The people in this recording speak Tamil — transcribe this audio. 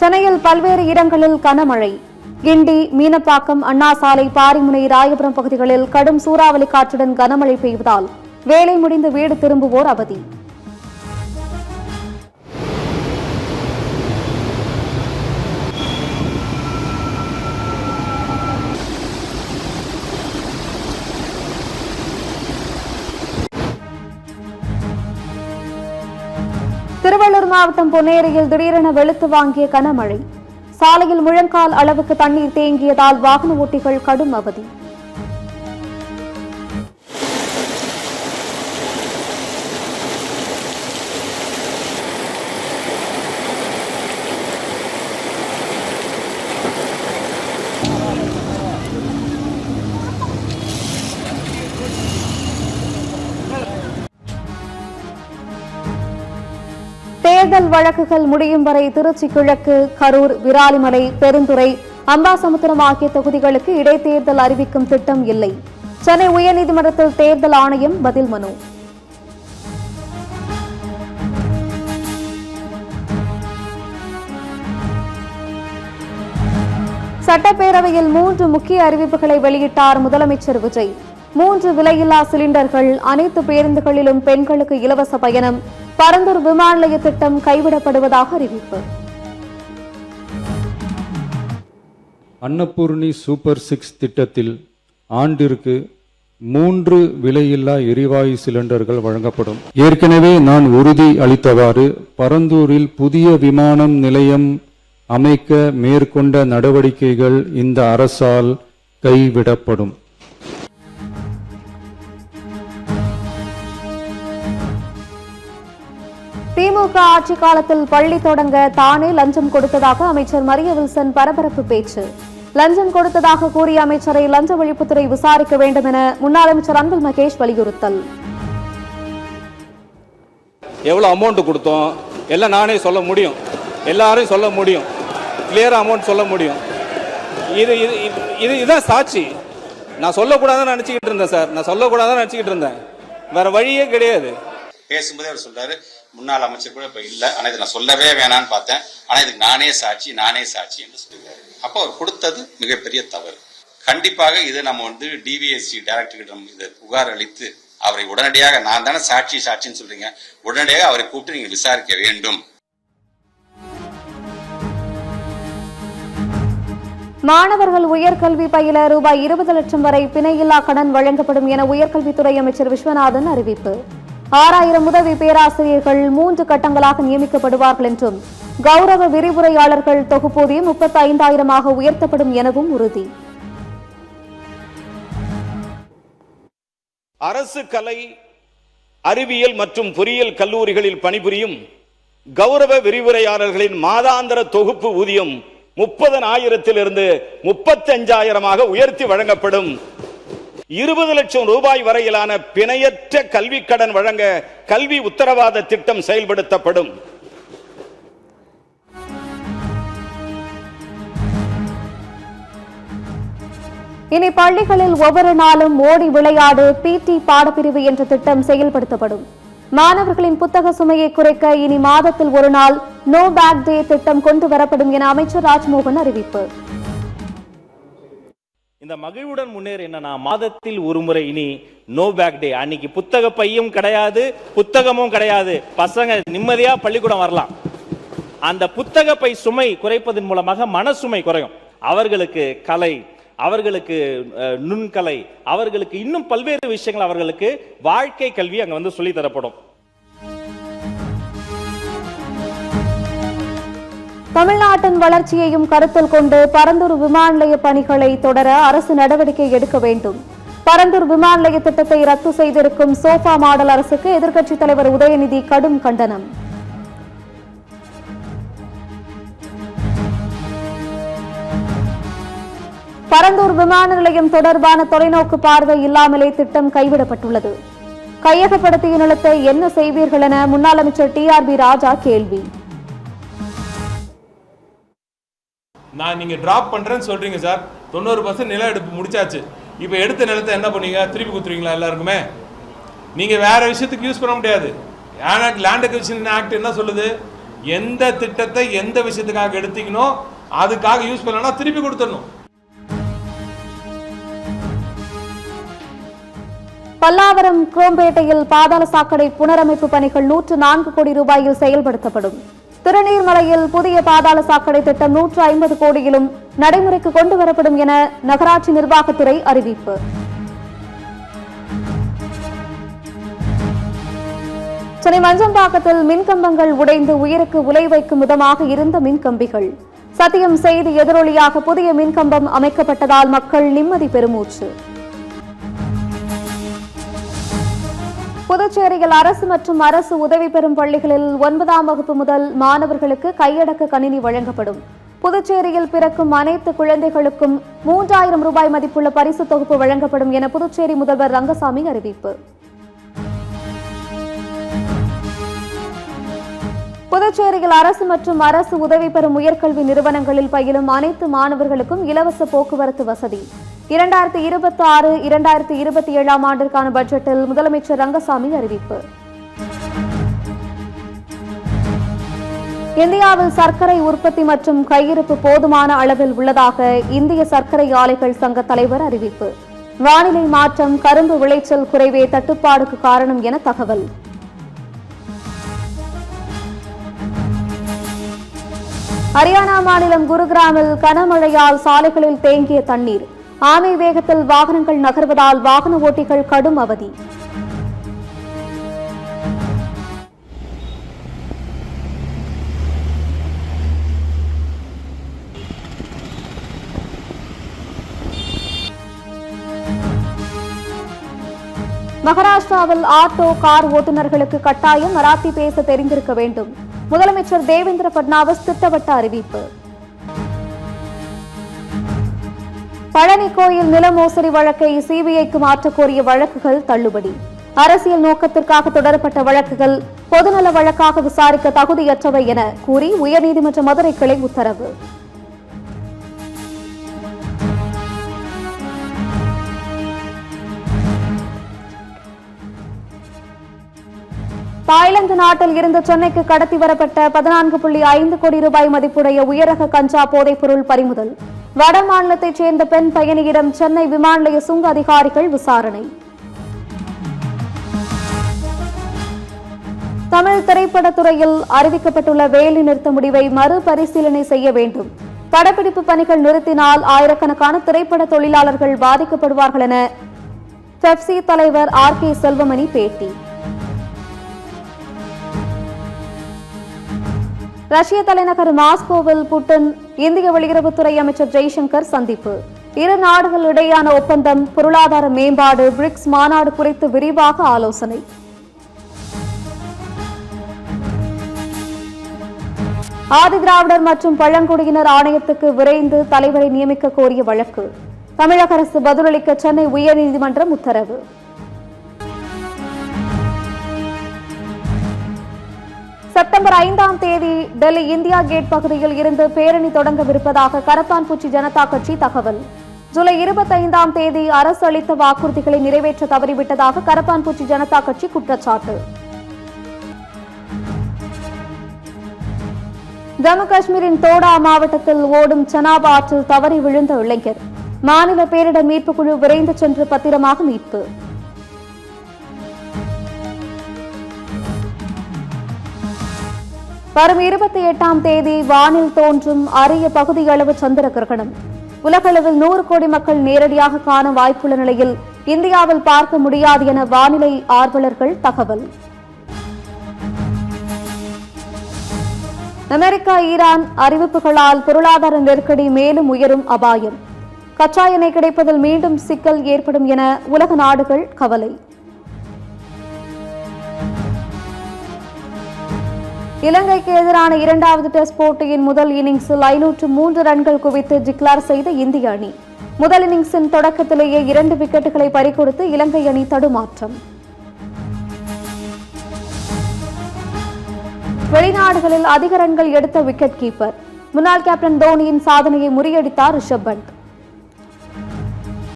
சென்னையில் பல்வேறு இடங்களில் கனமழை. கிண்டி, மீனப்பாக்கம், அண்ணா சாலை, பாரிமுனை, ராயபுரம் பகுதிகளில் கடும் சூறாவளி காற்றுடன் கனமழை பெய்வதால் வேலை முடிந்து வீடு திரும்புவோர் அவதி. திருவள்ளூர் மாவட்டம் பொன்னேரியில் திடீரென வெளுத்து வாங்கிய கனமழை. சாலையில் முழங்கால் அளவுக்கு தண்ணீர் தேங்கியதால் வாகன ஓட்டிகள் கடும் அவதி. தேர்தல் வழக்குகள் முடியும் வரை திருச்சி கிழக்கு, கரூர், விராலிமலை, பெருந்துறை, அம்பாசமுத்திரம் ஆகிய தொகுதிகளுக்கு இடைத்தேர்தல் அறிவிக்கும் திட்டம் இல்லை. சென்னை உயர்நீதிமன்றத்தில் தேர்தல் ஆணையம் பதில் மனு. சட்டப்பேரவையில் 3 முக்கிய அறிவிப்புகளை வெளியிட்டார் முதலமைச்சர் விஜய். 3 விலையில்லா சிலிண்டர்கள், அனைத்து பேருந்துகளிலும் பெண்களுக்கு இலவச பயணம், பரந்தூர் விமான நிலைய திட்டம் கைவிடப்படுவதாக அறிவிப்பு. அன்னபூர்ணி சூப்பர் 6 திட்டத்தில் ஆண்டிற்கு 3 விலையில்லா எரிவாயு சிலிண்டர்கள் வழங்கப்படும். ஏற்கனவே நான் உறுதி அளித்தவாறு பரந்தூரில் புதிய விமான நிலையம் அமைக்க மேற்கொண்ட நடவடிக்கைகள் இந்த அரசால் கைவிடப்படும். திமுக ஆட்சி காலத்தில் பள்ளி தொடங்க தானே லஞ்சம் கொடுத்ததாக அமைச்சர் மரிய வில்சன் பரபரப்பு பேச்சு. லஞ்சம் கொடுத்ததாக கூறிய அமைச்சரை லஞ்ச ஒழிப்புத்துறை விசாரிக்க வேண்டும் என முன்னாள் அமைச்சர் அன்பில் மகேஷ் வலியுறுத்தல். எவ்வளவு அமௌண்ட் கொடுத்தோம் எல்லாம் நானே சொல்ல முடியும், எல்லாரும் சொல்ல முடியும், கிளியரா அமௌண்ட் சொல்ல முடியும். இதுதான் சாட்சி. நான் சொல்லக்கூடாதுன்னு நினைச்சுக்கிட்டு இருந்தேன் சார், நான் சொல்லக்கூடாதுன்னு நினைச்சுக்கிட்டு இருந்தேன், வேற வழியே கிடையாது. பேசும்போதே அவர் சொல்றாரு முன்னாள் அமைச்சர் கூட இப்ப இல்ல, ஆனா இதை நான் சொல்லவே வேணான்னு பார்த்தேன், ஆனா இதுக்கு நானே சாட்சி என்று சொல்லுவாரு. அப்போ அவர் கொடுத்தது மிகப்பெரிய தவறு. கண்டிப்பாக இது நம்ம டிவிஎஸ்சி டைரக்டர்கிட்ட இதை புகார் அளித்து அவரை உடனடியாக, நான் தானே சாட்சின்னு சொல்றீங்க, உடனடியாக அவரை கூப்பிட்டு நீங்க விசாரிக்க வேண்டும். மாணவர்கள் உயர்கல்வி பயில ரூபாய் 20 லட்சம் வரை பிணையில்லா கடன் வழங்கப்படும் என உயர்கல்வித்துறை அமைச்சர் விஸ்வநாதன் அறிவிப்பு. 6000 உதவி பேராசிரியர்கள் 3 கட்டங்களாக நியமிக்கப்படுவார்கள் என்றும், கௌரவ விரிவுரையாளர்கள் தொகுப்பூதியம் 35,000 உயர்த்தப்படும் எனவும் உறுதி. அரசு கலை, அறிவியல் மற்றும் பொறியியல் கல்லூரிகளில் பணிபுரியும் கௌரவ விரிவுரையாளர்களின் மாதாந்திர தொகுப்பு ஊதியம் 30,000 35,000 உயர்த்தி வழங்கப்படும். 20 லட்சம் ரூபாய் வரையிலான பிணையற்ற கல்வி கடன் வழங்க கல்வி உத்தரவாத திட்டம் செயல்படுத்தப்படும். இனி பள்ளிகளில் ஒவ்வொரு நாளும் ஓடி விளையாடு PT பாடப்பிரிவு என்ற திட்டம் செயல்படுத்தப்படும். மாணவர்களின் புத்தக சுமையை குறைக்க இனி மாதத்தில் ஒரு நாள் நோ பேக் டே திட்டம் கொண்டு வரப்படும் என அமைச்சர் ராஜ்மோகன் அறிவிப்பு. இந்த மகிழ்வுடன் முன்னேற என்னன்னா, மாதத்தில் ஒரு முறை இனி நோ பேக் டே. அன்னைக்கு புத்தக பையும் கிடையாது, புத்தகமும் கிடையாது, பசங்க நிம்மதியா பள்ளிக்கூடம் வரலாம். அந்த புத்தக பை சுமை குறைப்பதன் மூலமாக மனசுமை குறையும். அவர்களுக்கு கலை, அவர்களுக்கு நுண்கலை, அவர்களுக்கு இன்னும் பல்வேறு விஷயங்கள், அவர்களுக்கு வாழ்க்கை கல்வி அங்க சொல்லி தரப்படும். தமிழ்நாட்டின் வளர்ச்சியையும் கருத்தில் கொண்டு பரந்தூர் விமான நிலைய பணிகளை தொடர அரசு நடவடிக்கை எடுக்க வேண்டும். பரந்தூர் விமான நிலைய திட்டத்தை ரத்து செய்திருக்கும் சோஃபா மாடல் அரசுக்கு எதிர்க்கட்சித் தலைவர் உதயநிதி கடும் கண்டனம். பரந்தூர் விமான நிலையம் தொடர்பான தொலைநோக்கு பார்வை இல்லாமலே திட்டம் கைவிடப்பட்டுள்ளது. கையகப்படுத்திய நிலத்தை என்ன செய்வீர்கள் என முன்னாள் அமைச்சர் TRB ராஜா கேள்வி. நான் நீங்க டிராப் பண்றேன்னு சொல்றீங்க சார், 90% நில எடுப்பு முடிச்சாச்சு. இப்போ எடுத்த நிலத்தை என்ன பண்ணீங்க, திருப்பி கொடுத்துருவீங்களா எல்லாருக்குமே? நீங்க வேற விஷயத்துக்கு யூஸ் பண்ண முடியாது. லேண்ட் அக்விசிஷன் ஆக்ட் என்ன சொல்லுது, எந்த திட்டத்தை எந்த விஷயத்துக்காக எடுத்தீங்கனோ அதுக்காக யூஸ் பண்ணலன்னா திருப்பி கொடுத்துடணும். பல்லாவரம் குரோம்பேட்டையில் பாதாள சாக்கடை புனரமைப்பு பணிகள் 104 கோடி ரூபாயில் செயல்படுத்தப்படும். திருநீர்மலையில் புதிய பாதாள சாக்கடை திட்டம் 150 கோடியிலும் நடைமுறைக்கு கொண்டு வரப்படும் என நகராட்சி நிர்வாகத்துறை அறிவிப்பு. சென்னை மஞ்சம்பாக்கத்தில் மின்கம்பங்கள் உடைந்து உயிருக்கு உலை வைக்கும் விதமாக இருந்த மின்கம்பிகள் சத்தியம் செய்து எதிரொலியாக புதிய மின்கம்பம் அமைக்கப்பட்டதால் மக்கள் நிம்மதி பெருமூச்சு. புதுச்சேரியில் அரசு மற்றும் அரசு உதவி பெறும் பள்ளிகளில் 9ஆம் வகுப்பு முதல் மாணவர்களுக்கு கையடக்க கணினி வழங்கப்படும். புதுச்சேரியில் பிறக்கும் அனைத்து குழந்தைகளுக்கும் 3000 ரூபாய் மதிப்புள்ள பரிசு தொகுப்பு வழங்கப்படும் என புதுச்சேரி முதல்வர் ரங்கசாமி அறிவிப்பு. புதுச்சேரியில் அரசு மற்றும் அரசு உதவி பெறும் உயர்கல்வி நிறுவனங்களில் பயிலும் அனைத்து மாணவர்களுக்கும் இலவச போக்குவரத்து வசதி. 2026-2027 ஆண்டிற்கான பட்ஜெட்டில் முதலமைச்சர் ரங்கசாமி அறிவிப்பு. இந்தியாவில் சர்க்கரை உற்பத்தி மற்றும் கையிருப்பு போதுமான அளவில் உள்ளதாக இந்திய சர்க்கரை ஆலைகள் சங்க தலைவர் அறிவிப்பு. வானிலை மாற்றம், கரும்பு விளைச்சல் குறைவே தட்டுப்பாடுக்கு காரணம் என தகவல். ஹரியானா மாநிலம் குருகிராமில் கனமழையால் சாலைகளில் தேங்கிய தண்ணீர். ஆமை வேகத்தில் வாகனங்கள் நகர்வதால் வாகன ஓட்டிகள் கடும் அவதி. மகாராஷ்டிராவில் ஆட்டோ, கார் ஓட்டுநர்களுக்கு கட்டாயம் மராத்தி பேச தெரிந்திருக்க வேண்டும். முதலமைச்சர் தேவேந்திர பட்னாவிஸ் திட்டவட்ட அறிவிப்பு. பழனி கோயில் நில மோசடி வழக்கை சிபிஐக்கு மாற்றக் கோரிய வழக்குகள் தள்ளுபடி. அரசியல் நோக்கத்திற்காக தொடரப்பட்ட வழக்குகள் பொதுநல வழக்காக விசாரிக்க தகுதியற்றவை என கூறி உயர்நீதிமன்ற மதுரை கிளை உத்தரவு. தாய்லாந்து நாட்டில் இருந்து சென்னைக்கு கடத்தி வரப்பட்ட 14.5 கோடி ரூபாய் மதிப்புடைய உயரக கஞ்சா போதைப் பொருள் பறிமுதல். வட மாநிலத்தைச் சேர்ந்த பெண் பயணியிடம் சென்னை விமான நிலைய சுங்க அதிகாரிகள் விசாரணை. தமிழ் திரைப்படத்துறையில் அறிவிக்கப்பட்டுள்ள வேலை நிறுத்த முடிவை மறுபரிசீலனை செய்ய வேண்டும். படப்பிடிப்பு பணிகள் நிறுத்தினால் ஆயிரக்கணக்கான திரைப்பட தொழிலாளர்கள் பாதிக்கப்படுவார்கள் என பெப்சி தலைவர் RK செல்வமணி பேட்டி. ரஷ்ய தலைநகர் மாஸ்கோவில் புட்டின், இந்திய வெளியுறவுத்துறை அமைச்சர் ஜெய்சங்கர் சந்திப்பு. இரு நாடுகள் இடையேயான ஒப்பந்தம், பொருளாதார மேம்பாடு, பிரிக்ஸ் மாநாடு குறித்து விரிவாக ஆலோசனை. ஆதிதிராவிடர் மற்றும் பழங்குடியினர் ஆணையத்துக்கு விரைந்து தலைவரை நியமிக்க கோரிய வழக்கு. தமிழக அரசு பதிலளிக்க சென்னை உயர்நீதிமன்றம் உத்தரவு. செப்டம்பர் 5ஆம் தேதி டெல்லி இந்தியா கேட் பகுதியில் இருந்து பேரணி தொடங்கவிருப்பதாக கரப்பான்பூச்சி ஜனதா கட்சி தகவல். ஜூலை 25ஆம் தேதி அரசு அளித்த வாக்குறுதிகளை நிறைவேற்ற தவறிவிட்டதாக கரப்பான்பூச்சி ஜனதா கட்சி குற்றச்சாட்டு. ஜம்மு காஷ்மீரின் தோடா மாவட்டத்தில் ஓடும் செனாப் ஆற்றில் தவறி விழுந்த இளைஞர். மாநில பேரிடர் மீட்புக் குழு விரைந்து சென்று பத்திரமாக மீட்பு. வரும் 28ஆம் தேதி வானில் தோன்றும் அரிய பகுதியளவு சந்திர கிரகணம். உலகளவில் 100 கோடி மக்கள் நேரடியாக காண வாய்ப்புள்ள நிலையில் இந்தியாவில் பார்க்க முடியாது என வானிலை ஆர்வலர்கள் தகவல். அமெரிக்கா, ஈரான் அறிவிப்புகளால் பொருளாதார நெருக்கடி மேலும் உயரும் அபாயம். கச்சா எண்ணெய் கிடைப்பதில் மீண்டும் சிக்கல் ஏற்படும் என உலக நாடுகள் கவலை. இலங்கைக்கு எதிரான 2வது டெஸ்ட் போட்டியின் முதல் இன்னிங்ஸில் 503 ரன்கள் குவித்து டிக்ளேர் செய்த இந்திய அணி. முதல் இன்னிங்ஸின் தொடக்கத்திலேயே 2 விக்கெட்டுகளை பறிகொடுத்து இலங்கை அணி தடுமாற்றம். வெளிநாடுகளில் அதிக ரன்கள் எடுத்த விக்கெட் கீப்பர். முன்னாள் கேப்டன் தோனியின் சாதனையை முறியடித்தார் ரிஷப் பண்ட்.